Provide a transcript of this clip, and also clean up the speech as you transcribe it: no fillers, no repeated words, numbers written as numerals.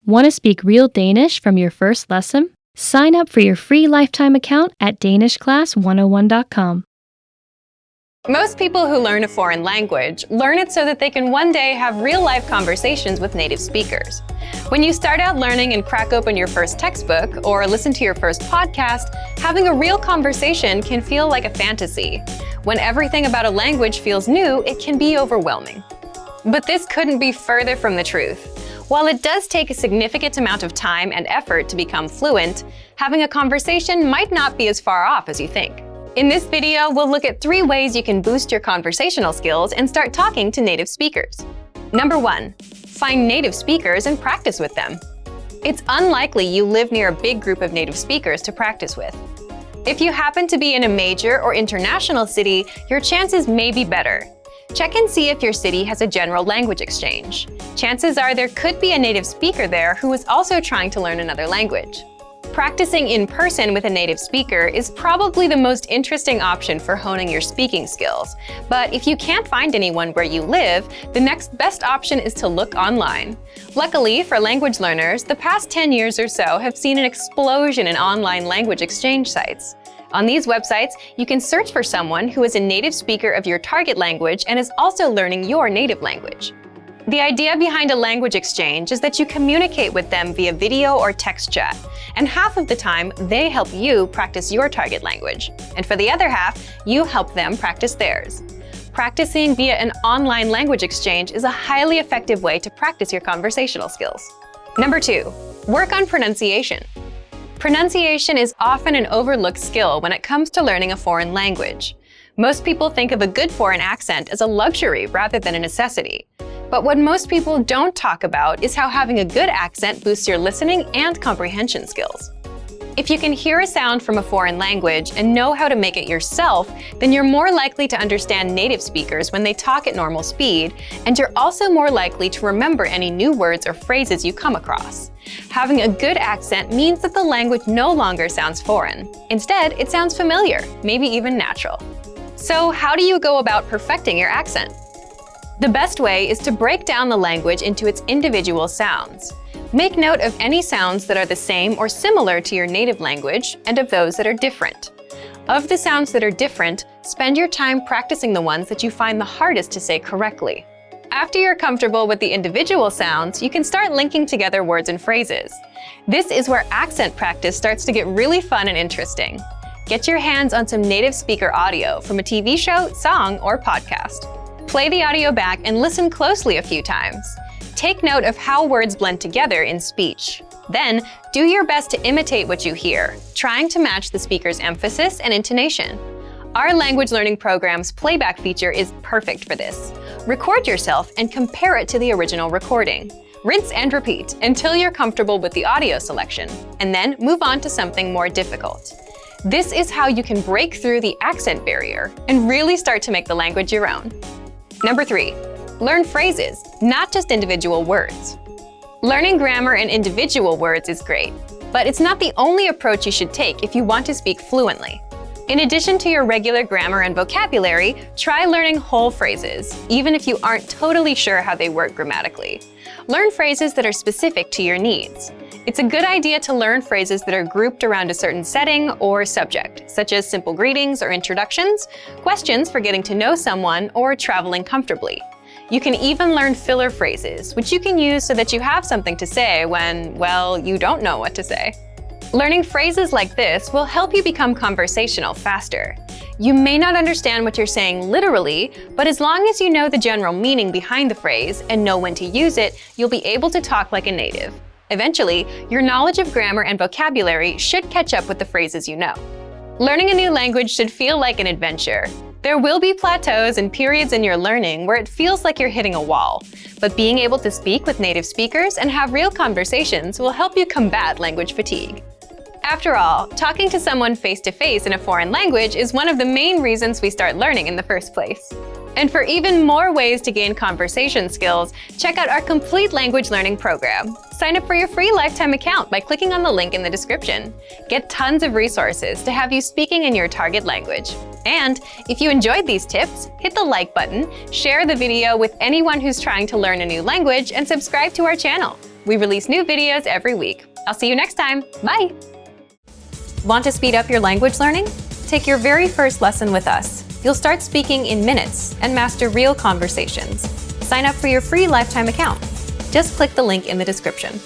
Want to speak real Danish from your first lesson? Sign up for your free lifetime account at danishclass101.com. Most people who learn a foreign language learn it so that they can one day have real-life conversations with native speakers. When you start out learning and crack open your first textbook or listen to your first podcast, having a real conversation can feel like a fantasy. When everything about a language feels new, it can be overwhelming. But this couldn't be further from the truth. While it does take a significant amount of time and effort to become fluent, having a conversation might not be as far off as you think. In this video, we'll look at 3 ways you can boost your conversational skills and start talking to native speakers. Number 1, find native speakers and practice with them. It's unlikely you live near a big group of native speakers to practice with. If you happen to be in a major or international city, your chances may be better. Check and see if your city has a general language exchange. Chances are there could be a native speaker there who is also trying to learn another language. Practicing in person with a native speaker is probably the most interesting option for honing your speaking skills. But if you can't find anyone where you live, the next best option is to look online. Luckily for language learners, the past 10 years or so have seen an explosion in online language exchange sites. On these websites, you can search for someone who is a native speaker of your target language and is also learning your native language. The idea behind a language exchange is that you communicate with them via video or text chat, and half of the time, they help you practice your target language. And for the other half, you help them practice theirs. Practicing via an online language exchange is a highly effective way to practice your conversational skills. Number 2, work on pronunciation. Pronunciation is often an overlooked skill when it comes to learning a foreign language. Most people think of a good foreign accent as a luxury rather than a necessity. But what most people don't talk about is how having a good accent boosts your listening and comprehension skills. If you can hear a sound from a foreign language and know how to make it yourself, then you're more likely to understand native speakers when they talk at normal speed, and you're also more likely to remember any new words or phrases you come across. Having a good accent means that the language no longer sounds foreign. Instead, it sounds familiar, maybe even natural. So how do you go about perfecting your accent? The best way is to break down the language into its individual sounds. Make note of any sounds that are the same or similar to your native language and of those that are different. Of the sounds that are different, spend your time practicing the ones that you find the hardest to say correctly. After you're comfortable with the individual sounds, you can start linking together words and phrases. This is where accent practice starts to get really fun and interesting. Get your hands on some native speaker audio from a TV show, song, or podcast. Play the audio back and listen closely a few times. Take note of how words blend together in speech. Then, do your best to imitate what you hear, trying to match the speaker's emphasis and intonation. Our language learning program's playback feature is perfect for this. Record yourself and compare it to the original recording. Rinse and repeat until you're comfortable with the audio selection, and then move on to something more difficult. This is how you can break through the accent barrier and really start to make the language your own. Number 3, learn phrases, not just individual words. Learning grammar and individual words is great, but it's not the only approach you should take if you want to speak fluently. In addition to your regular grammar and vocabulary, try learning whole phrases, even if you aren't totally sure how they work grammatically. Learn phrases that are specific to your needs. It's a good idea to learn phrases that are grouped around a certain setting or subject, such as simple greetings or introductions, questions for getting to know someone, or traveling comfortably. You can even learn filler phrases, which you can use so that you have something to say when, well, you don't know what to say. Learning phrases like this will help you become conversational faster. You may not understand what you're saying literally, but as long as you know the general meaning behind the phrase and know when to use it, you'll be able to talk like a native. Eventually, your knowledge of grammar and vocabulary should catch up with the phrases you know. Learning a new language should feel like an adventure. There will be plateaus and periods in your learning where it feels like you're hitting a wall, but being able to speak with native speakers and have real conversations will help you combat language fatigue. After all, talking to someone face-to-face in a foreign language is one of the main reasons we start learning in the first place. And for even more ways to gain conversation skills, check out our complete language learning program. Sign up for your free lifetime account by clicking on the link in the description. Get tons of resources to have you speaking in your target language. And if you enjoyed these tips, hit the like button, share the video with anyone who's trying to learn a new language, and subscribe to our channel. We release new videos every week. I'll see you next time. Bye! Want to speed up your language learning? Take your very first lesson with us. You'll start speaking in minutes and master real conversations. Sign up for your free lifetime account. Just click the link in the description.